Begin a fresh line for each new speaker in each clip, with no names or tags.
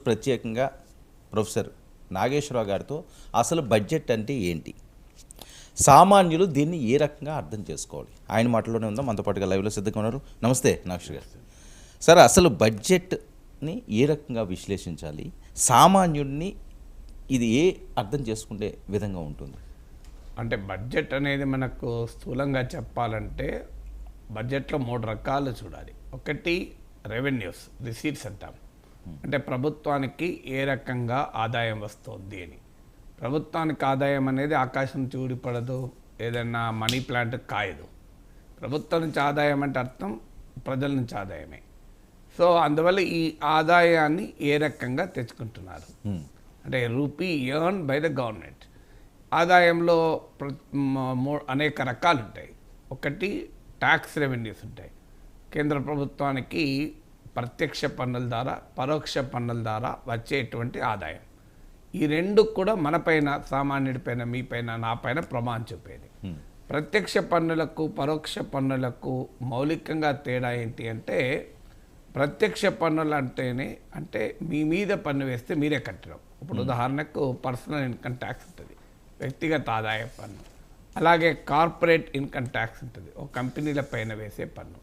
ప్రత్యేకంగా ప్రొఫెసర్ నాగేశ్వరరావు గారితో అసలు బడ్జెట్ అంటే ఏంటి, సామాన్యులు దీన్ని ఏ రకంగా అర్థం చేసుకోవాలి, ఆయన మాటలోనే ఉందాం. మనతో పాటుగా లైవ్లో సిద్ధంగా ఉన్నారు. నమస్తే నాగేశ్వర గారు. సార్, అసలు బడ్జెట్ని ఏ రకంగా విశ్లేషించాలి, సామాన్యుడిని ఇది ఏ అర్థం చేసుకునే విధంగా ఉంటుంది?
అంటే బడ్జెట్ అనేది మనకు స్థూలంగా చెప్పాలంటే బడ్జెట్లో 3 రకాలు చూడాలి. ఒకటి రెవెన్యూస్, రిసీట్స్ అంటాం. అంటే ప్రభుత్వానికి ఏ రకంగా ఆదాయం వస్తుంది అని. ప్రభుత్వానికి ఆదాయం అనేది ఆకాశం చూడిపడదు, ఏదైనా మనీ ప్లాంట్ కాయదు. ప్రభుత్వం నుంచి ఆదాయం అంటే అర్థం ప్రజల నుంచి ఆదాయమే. సో అందువల్ల ఈ ఆదాయాన్ని ఏ రకంగా తెచ్చుకుంటున్నారు అంటే rupee earn by the government. ఆదాయంలో అనేక రకాలు ఉంటాయి. ఒకటి ట్యాక్స్ రెవెన్యూస్ ఉంటాయి. కేంద్ర ప్రభుత్వానికి ప్రత్యక్ష పన్నుల ద్వారా, పరోక్ష పన్నుల ద్వారా వచ్చేటువంటి ఆదాయం. ఈ రెండు కూడా మనపైన, సామాన్యుడిపైన, మీపైన, నాపైన ప్రమాణం చూపేది. ప్రత్యక్ష పన్నులకు పరోక్ష పన్నులకు మౌలికంగా తేడా ఏంటి అంటే, ప్రత్యక్ష పన్నులు అంటేనే అంటే మీ మీద పన్ను వేస్తే మీరే కట్టడం. ఇప్పుడు ఉదాహరణకు పర్సనల్ ఇన్కమ్ ట్యాక్స్ ఉంటుంది, వ్యక్తిగత ఆదాయ పన్ను. అలాగే కార్పొరేట్ ఇన్కమ్ ట్యాక్స్ ఉంటుంది, ఒక కంపెనీల పైన వేసే పన్ను.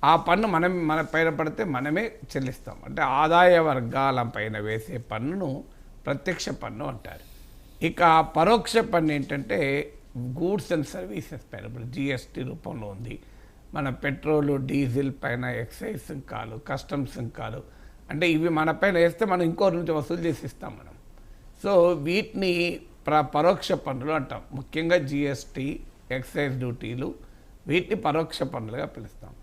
ఆ పన్ను మన పైన పడితే మనమే చెల్లిస్తాం. అంటే ఆదాయ వర్గాల పైన వేసే పన్నును ప్రత్యక్ష పన్ను అంటారు. ఇక పరోక్ష పన్ను ఏంటంటే గూడ్స్ అండ్ సర్వీసెస్ పైన, ఇప్పుడు జిఎస్టీ రూపంలో ఉంది. మన పెట్రోలు, డీజిల్ పైన ఎక్సైజ్ సుంకాలు, కస్టమ్స్ సుంకాలు, అంటే ఇవి మన పైన వేస్తే మనం ఇంకోరి నుంచి వసూలు చేసి ఇస్తాం మనం. సో వీటిని పరోక్ష పన్నులు అంటాం. ముఖ్యంగా జిఎస్టీ, ఎక్సైజ్ డ్యూటీలు, వీటిని పరోక్ష పన్నులుగా పిలుస్తాం.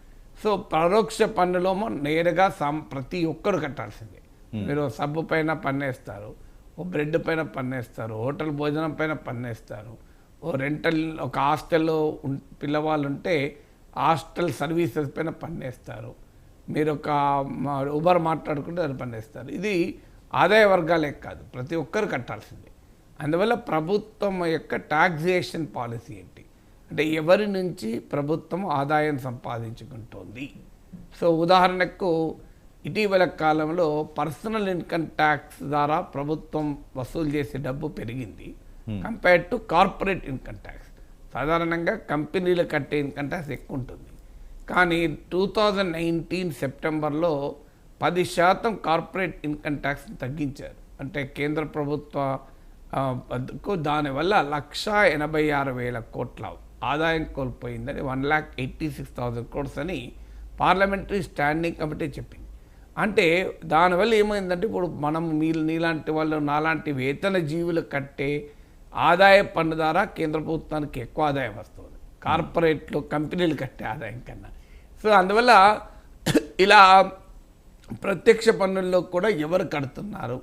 సో పరోక్ష పన్నులోమో నేరుగా ప్రతి ఒక్కరు కట్టాల్సిందే. మీరు సబ్బు పైన పన్నేస్తారు, ఓ బ్రెడ్ పైన పన్నేస్తారు, హోటల్ భోజనం పైన పన్నేస్తారు, ఓ రెంటల్, ఒక హాస్టల్లో పిల్లవాళ్ళు ఉంటే హాస్టల్ సర్వీసెస్ పైన పన్నేస్తారు, మీరు ఒక ఉబర్ మాట్లాడుకుంటే అది పన్నేస్తారు. ఇది ఆదాయ వర్గాలే కాదు, ప్రతి ఒక్కరు కట్టాల్సిందే. అందువల్ల ప్రభుత్వం యొక్క టాక్సేషన్ పాలసీ ఏంటి అంటే ఎవరి నుంచి ప్రభుత్వం ఆదాయం సంపాదించుకుంటోంది. సో ఉదాహరణకు ఇటీవల కాలంలో పర్సనల్ ఇన్కమ్ ట్యాక్స్ ద్వారా ప్రభుత్వం వసూలు చేసే డబ్బు పెరిగింది compared to corporate income tax. సాధారణంగా కంపెనీలు కట్టే ఇన్కమ్ ట్యాక్స్ ఎక్కువ ఉంటుంది. కానీ 2019 సెప్టెంబర్లో 10% కార్పొరేట్ ఇన్కమ్ ట్యాక్స్ని తగ్గించారు. అంటే కేంద్ర ప్రభుత్వ దానివల్ల 1,86,000 కోట్ల ఆదాయం కోల్పోయిందని 1,86,000 crores అని పార్లమెంటరీ స్టాండింగ్ కమిటీ చెప్పింది. అంటే దానివల్ల ఏమైందంటే ఇప్పుడు మనం నీలాంటి వాళ్ళు, నాలాంటి వేతన జీవులు కట్టే ఆదాయ పన్ను ద్వారా కేంద్ర ప్రభుత్వానికి ఎక్కువ ఆదాయం వస్తుంది కార్పొరేట్లు, కంపెనీలు కట్టే ఆదాయం కన్నా. సో అందువల్ల ఇలా ప్రత్యక్ష పన్నుల్లో కూడా ఎవరు కడుతున్నారు,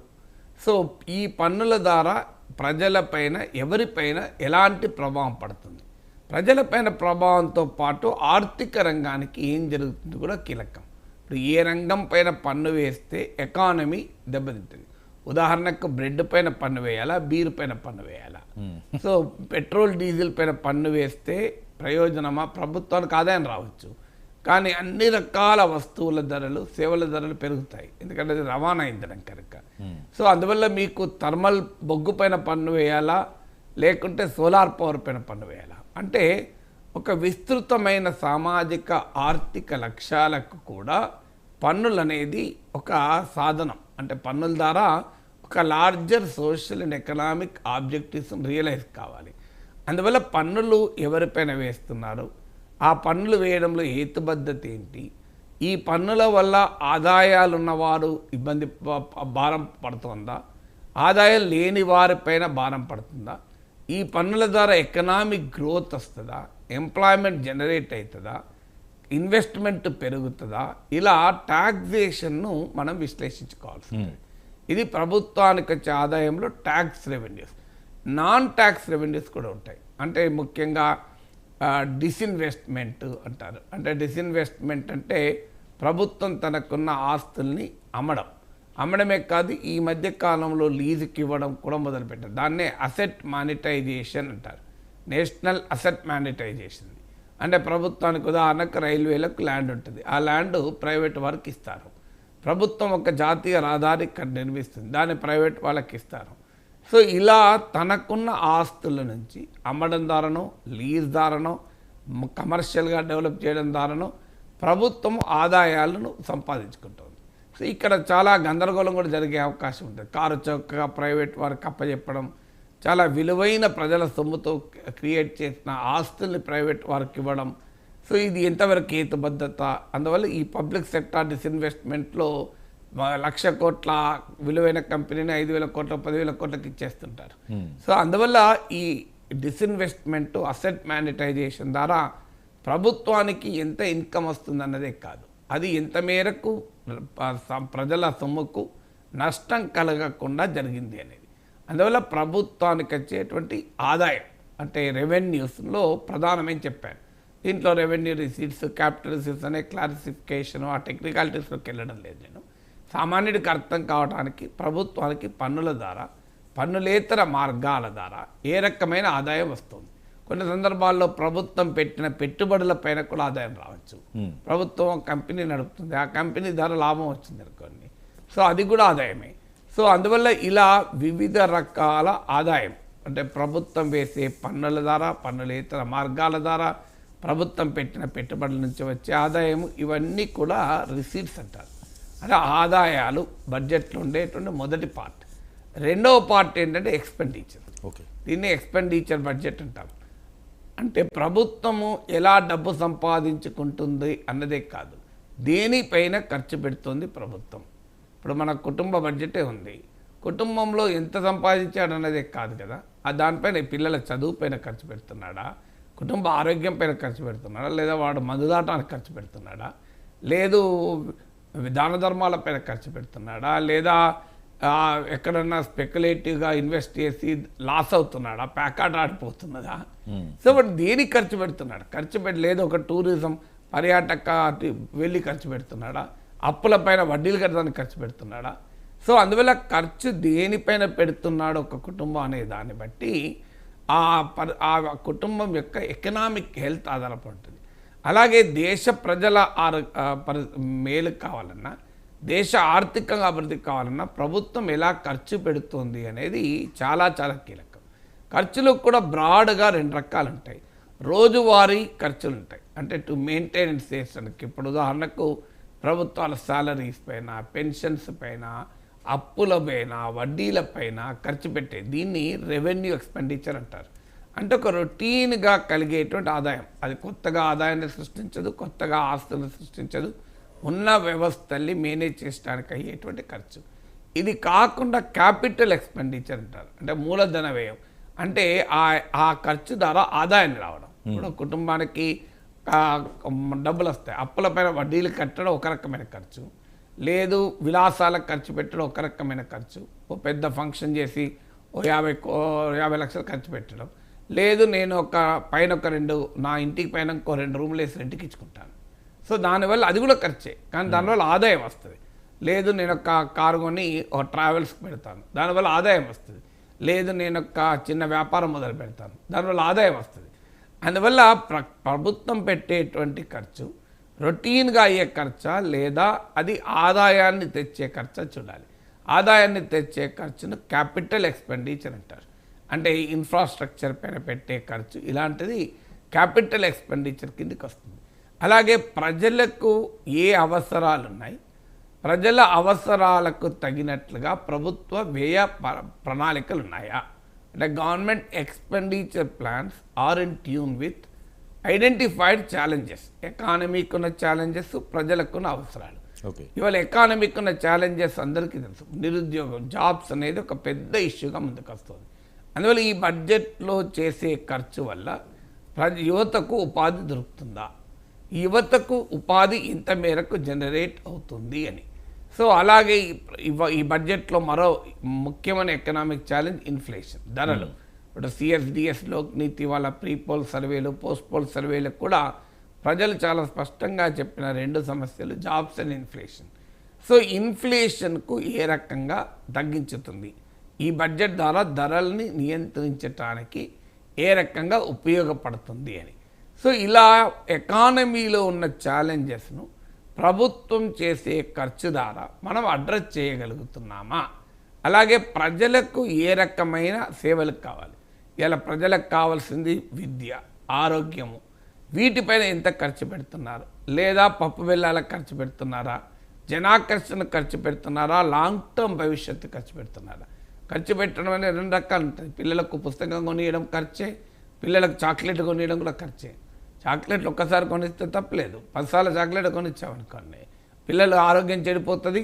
సో ఈ పన్నుల ద్వారా ప్రజలపైన, ఎవరిపైన ఎలాంటి ప్రభావం పడుతుంది, ప్రజలపైన ప్రభావంతో పాటు ఆర్థిక రంగానికి ఏం జరుగుతుంది కూడా కీలకం. ఇప్పుడు ఏ రంగం పైన పన్ను వేస్తే ఎకానమీ దెబ్బతింటుంది. ఉదాహరణకు బ్రెడ్ పైన పన్ను వేయాలా, బీర్ పైన పన్ను వేయాలా? సో పెట్రోల్, డీజిల్ పైన పన్ను వేస్తే ప్రయోజనమా, ప్రభుత్వానికి ఆదాయం రావచ్చు, కానీ అన్ని రకాల వస్తువుల ధరలు, సేవల ధరలు పెరుగుతాయి, ఎందుకంటే అది రవాణా ఇంధనం కనుక. సో అందువల్ల మీకు థర్మల్ బొగ్గు పైన పన్ను వేయాలా, లేకుంటే సోలార్ పవర్ పైన పన్ను వేయాలా? అంటే ఒక విస్తృతమైన సామాజిక ఆర్థిక లక్ష్యాలకు కూడా పన్నులు అనేది ఒక సాధనం. అంటే పన్నుల ద్వారా ఒక larger social and economic objectives realise కావాలి. అందువల్ల పన్నులు ఎవరిపైన వేస్తున్నారు, ఆ పన్నులు వేయడంలో హేతుబద్ధత ఏంటి, ఈ పన్నుల వల్ల ఆదాయాలు ఉన్నవారు భారం పడుతుందా, ఆదాయం లేని వారిపైన భారం పడుతుందా, ఈ పన్నుల ద్వారా ఎకనామిక్ గ్రోత్ వస్తుందా, ఎంప్లాయ్మెంట్ జనరేట్ అవుతుందా, ఇన్వెస్ట్మెంట్ పెరుగుతుందా, ఇలా టాక్సేషన్ను మనం విశ్లేషించుకోవాల్సి ఉంటుంది. ఇది ప్రభుత్వానికి వచ్చే ఆదాయంలో tax revenues. Non tax revenues కూడా ఉంటాయి. అంటే ముఖ్యంగా డిస్ఇన్వెస్ట్మెంట్ అంటారు. అంటే డిస్ఇన్వెస్ట్మెంట్ అంటే ప్రభుత్వం తనకున్న ఆస్తుల్ని అమ్మడమే కాదు, ఈ మధ్య కాలంలో లీజుకి ఇవ్వడం కూడా మొదలుపెట్టారు. దాన్నే అసెట్ మానిటైజేషన్ అంటారు, నేషనల్ అసెట్ మానిటైజేషన్. అంటే ప్రభుత్వానికి, ఉదాహరణకు రైల్వేలకు ల్యాండ్ ఉంటుంది, ఆ ల్యాండ్ ప్రైవేట్ వారికి ఇస్తారు. ప్రభుత్వం ఒక జాతీయ రహదారి ఇక్కడ నిర్మిస్తుంది, దాన్ని ప్రైవేట్ వాళ్ళకి ఇస్తారు. సో ఇలా తనకున్న ఆస్తుల నుంచి అమ్మడం ద్వారానో, లీజ్ ద్వారానో, కమర్షియల్గా డెవలప్ చేయడం ద్వారానో ప్రభుత్వం ఆదాయాలను సంపాదించుకుంటుంది. సో ఇక్కడ చాలా గందరగోళం కూడా జరిగే అవకాశం ఉంటుంది. కారు చౌకగా ప్రైవేట్ వారికి అప్పచెప్పడం, చాలా విలువైన ప్రజల సొమ్ముతో క్రియేట్ చేసిన ఆస్తుల్ని ప్రైవేట్ వారికి ఇవ్వడం. సో ఇది ఎంతవరకు హేతుబద్ధత? అందువల్ల ఈ పబ్లిక్ సెక్టార్ డిస్ఇన్వెస్ట్మెంట్లో 1,00,000 కోట్ల విలువైన కంపెనీని 5,000 కోట్ల 10,000 కోట్లకి ఇచ్చేస్తుంటారు. సో అందువల్ల ఈ డిస్ఇన్వెస్ట్మెంట్, అసెట్ మానిటైజేషన్ ద్వారా ప్రభుత్వానికి ఎంత ఇన్కమ్ వస్తుంది అన్నదే కాదు, అది ఎంత మేరకు ప్రజల సొమ్ముకు నష్టం కలగకుండా జరిగింది అనేది. అందువల్ల ప్రభుత్వానికి వచ్చేటువంటి ఆదాయం అంటే రెవెన్యూస్లో ప్రధానమని చెప్పాను. దీంట్లో రెవెన్యూ రిసీట్స్, క్యాపిటల్ రిసీట్స్ అనే క్లారిఫికేషన్, ఆ టెక్నికాలిటీస్లోకి వెళ్ళడం లేదు నేను. సామాన్యుడికి అర్థం కావడానికి ప్రభుత్వానికి పన్నుల ద్వారా, పన్నులేతర మార్గాల ద్వారా ఏ రకమైన ఆదాయం వస్తుంది. కొన్ని సందర్భాల్లో ప్రభుత్వం పెట్టిన పెట్టుబడుల పైన కూడా ఆదాయం రావచ్చు. ప్రభుత్వం కంపెనీ నడుపుతుంది, ఆ కంపెనీ ద్వారా లాభం వచ్చింది అనుకోండి, సో అది కూడా ఆదాయమే. సో అందువల్ల ఇలా వివిధ రకాల ఆదాయం అంటే ప్రభుత్వం వేసే పన్నుల ద్వారా, పన్నులేతర మార్గాల ద్వారా, ప్రభుత్వం పెట్టిన పెట్టుబడుల నుంచి వచ్చే ఆదాయం, ఇవన్నీ కూడా రిసీట్స్ అంటారు. అంటే ఆదాయాలు బడ్జెట్లో ఉండేటువంటి మొదటి పార్ట్. రెండవ పార్ట్ ఏంటంటే ఎక్స్పెండిచర్.
ఓకే,
దీన్ని ఎక్స్పెండిచర్ బడ్జెట్ అంటాం. అంటే ప్రభుత్వము ఎలా డబ్బు సంపాదించుకుంటుంది అన్నదే కాదు, దేనిపైన ఖర్చు పెడుతుంది ప్రభుత్వం. ఇప్పుడు మన కుటుంబ బడ్జెటే ఉంది, కుటుంబంలో ఎంత సంపాదించాడు అన్నదే కాదు కదా, దానిపైన పిల్లల చదువు పైన ఖర్చు పెడుతున్నాడా, కుటుంబ ఆరోగ్యం పైన ఖర్చు పెడుతున్నాడా, లేదా వాడు మందుదాటానికి ఖర్చు పెడుతున్నాడా, లేదు దాన ధర్మాల పైన ఖర్చు పెడుతున్నాడా, లేదా ఎక్కడన్నా స్పెక్యులేటివ్గా ఇన్వెస్ట్ చేసి లాస్ అవుతున్నాడా, ప్యాకాట్ ఆడిపోతున్నదా. సో వాడు దేనికి ఖర్చు పెడుతున్నాడు? ఖర్చు పెట్టి లేదు ఒక టూరిజం పర్యాటక వెళ్ళి ఖర్చు పెడుతున్నాడా, అప్పుల పైన వడ్డీలు కట్టడానికి ఖర్చు పెడుతున్నాడా. సో అందువల్ల ఖర్చు దేనిపైన పెడుతున్నాడు ఒక కుటుంబం అనే దాన్ని బట్టి ఆ కుటుంబం యొక్క ఎకనామిక్ హెల్త్ ఆధారపడుతుంది. అలాగే దేశ ప్రజల మేలు కావాలన్నా, దేశ ఆర్థికంగా అభివృద్ధి కావాలన్నా ప్రభుత్వం ఎలా ఖర్చు పెడుతుంది అనేది చాలా చాలా కీలకం. ఖర్చులు కూడా బ్రాడ్గా 2 రకాలు ఉంటాయి. రోజువారీ ఖర్చులు ఉంటాయి, అంటే టు మెయింటెనెన్స్ చేసడానికి. ఇప్పుడు ఉదాహరణకు ప్రభుత్వాల శాలరీస్ పైన, పెన్షన్స్ పైన, అప్పుల పైన, వడ్డీల పైన ఖర్చు పెట్టే దీన్ని రెవెన్యూ ఎక్స్పెండిచర్ అంటారు. అంటే ఒక రొటీన్గా కలిగేటువంటి ఆదాయం, అది కొత్తగా ఆదాయాన్ని సృష్టించదు, కొత్తగా ఆస్తులను సృష్టించదు, ఉన్న వ్యవస్థల్ని మేనేజ్ చేయడానికి అయ్యేటువంటి ఖర్చు. ఇది కాకుండా క్యాపిటల్ ఎక్స్పెండిచర్ అంటారు, అంటే మూలధన వ్యయం. అంటే ఆ ఖర్చు ద్వారా ఆదాయాన్ని రావడం. ఇప్పుడు కుటుంబానికి డబ్బులు వస్తాయి, అప్పులపైన వడ్డీలు కట్టడం ఒక రకమైన ఖర్చు, లేదు విలాసాలకు ఖర్చు పెట్టడం ఒక రకమైన ఖర్చు. ఓ పెద్ద ఫంక్షన్ చేసి ఓ 50 లక్షలు ఖర్చు పెట్టడం, లేదు నేను పైన ఒక 2 నా ఇంటికి పైన ఇంకో 2 రూములు వేసి రెంట్కి ఇచ్చుకుంటాను. సో దానివల్ల అది కూడా ఖర్చే, కానీ దానివల్ల ఆదాయం వస్తుంది. లేదు నేను ఒక కారు కొని ఒక ట్రావెల్స్కి పెడతాను, దానివల్ల ఆదాయం వస్తుంది. లేదు నేను ఒక చిన్న వ్యాపారం మొదలు పెడతాను, దానివల్ల ఆదాయం వస్తుంది. అందువల్ల ప్రభుత్వం పెట్టేటువంటి ఖర్చు రొటీన్గా అయ్యే ఖర్చా, లేదా అది ఆదాయాన్ని తెచ్చే ఖర్చా చూడాలి. ఆదాయాన్ని తెచ్చే ఖర్చును క్యాపిటల్ ఎక్స్పెండిచర్ అంటారు. అంటే ఇన్ఫ్రాస్ట్రక్చర్ పైన పెట్టే ఖర్చు, ఇలాంటిది క్యాపిటల్ ఎక్స్పెండిచర్ కిందకి వస్తుంది. అలాగే ప్రజలకు ఏ అవసరాలు ఉన్నాయి, ప్రజల అవసరాలకు తగినట్లుగా ప్రభుత్వ వ్యయ ప్రణాళికలు ఉన్నాయా, అంటే government expenditure plans are in tune with identified challenges. ఎకానమీకి ఉన్న ఛాలెంజెస్, ప్రజలకున్న అవసరాలు. ఇవాళ ఎకానమీకి ఉన్న ఛాలెంజెస్ అందరికీ తెలుసు. నిరుద్యోగం, జాబ్స్ అనేది ఒక పెద్ద ఇష్యూగా ముందుకు వస్తుంది. అందువల్ల ఈ బడ్జెట్లో చేసే ఖర్చు వల్ల యువతకు ఉపాధి దొరుకుతుందా, యువతకు ఉపాధి ఇంత మేరకు జనరేట్ అవుతుంది అని. సో అలాగే ఈ బడ్జెట్లో మరో ముఖ్యమైన ఎకనామిక్ ఛాలెంజ్ ఇన్ఫ్లేషన్, ధరలు. ఇప్పుడు సిఎస్డిఎస్లో నీతి వాళ్ళ ప్రీపోల్ సర్వేలు, పోస్ట్ పోల్ సర్వేలకు కూడా ప్రజలు చాలా స్పష్టంగా చెప్పిన 2 సమస్యలు జాబ్స్ అండ్ ఇన్ఫ్లేషన్. సో ఇన్ఫ్లేషన్కు ఏ రకంగా తగ్గించుతుంది, ఈ బడ్జెట్ ద్వారా ధరల్ని నియంత్రించడానికి ఏ రకంగా ఉపయోగపడుతుంది అని. సో ఇలా ఎకానమీలో ఉన్న ఛాలెంజెస్ను ప్రభుత్వం చేసే ఖర్చు ద్వారా మనం అడ్రస్ చేయగలుగుతున్నామా, అలాగే ప్రజలకు ఏ రకమైన సేవలు కావాలి, ఇలా ప్రజలకు కావాల్సింది విద్య, ఆరోగ్యము, వీటిపైన ఎంత ఖర్చు పెడుతున్నారు, లేదా పప్పు బెల్లాలకు ఖర్చు పెడుతున్నారా, జనాకర్షణ ఖర్చు పెడుతున్నారా, లాంగ్ టర్మ్ భవిష్యత్తు ఖర్చు పెడుతున్నారా. ఖర్చు పెట్టడం అనేది రెండు రకాలు ఉంటుంది. పిల్లలకు పుస్తకం కొనియడం ఖర్చే, పిల్లలకు చాక్లెట్ కొనియడం కూడా ఖర్చే. చాక్లెట్లు ఒక్కసారి కొనిస్తే తప్పలేదు, 10 సార్లు చాక్లెట్ కొనిచ్చామనుకోండి పిల్లలు ఆరోగ్యం చెడిపోతుంది,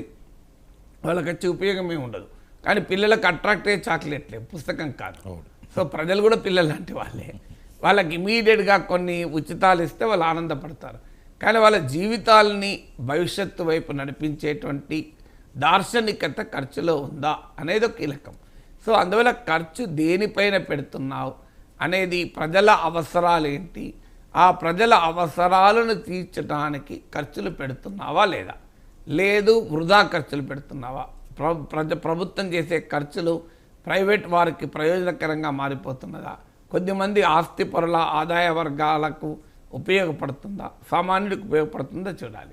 వాళ్ళకి వచ్చే ఉపయోగమే ఉండదు. కానీ పిల్లలకు అట్రాక్ట్ అయ్యే చాక్లెట్లే, పుస్తకం కాదు. సో ప్రజలు కూడా పిల్లలు లాంటి వాళ్ళే. వాళ్ళకి ఇమీడియట్గా కొన్ని ఉచితాలు ఇస్తే వాళ్ళు ఆనందపడతారు. కానీ వాళ్ళ జీవితాలని భవిష్యత్తు వైపు నడిపించేటువంటి దార్శనికత ఖర్చులో ఉందా అనేది ఒక కీలకం. సో అందువల్ల ఖర్చు దేనిపైన పెడుతున్నావు అనేది, ప్రజల అవసరాలు ఏంటి, ఆ ప్రజల అవసరాలను తీర్చడానికి ఖర్చులు పెడుతున్నావా లేదా, లేదు వృధా ఖర్చులు పెడుతున్నావా, ప్రభుత్వం చేసే ఖర్చులు ప్రైవేట్ వారికి ప్రయోజనకరంగా మారిపోతున్నదా, కొద్దిమంది ఆస్తి పరుల ఆదాయ వర్గాలకు ఉపయోగపడుతుందా, సామాన్యుడికి ఉపయోగపడుతుందా చూడాలి.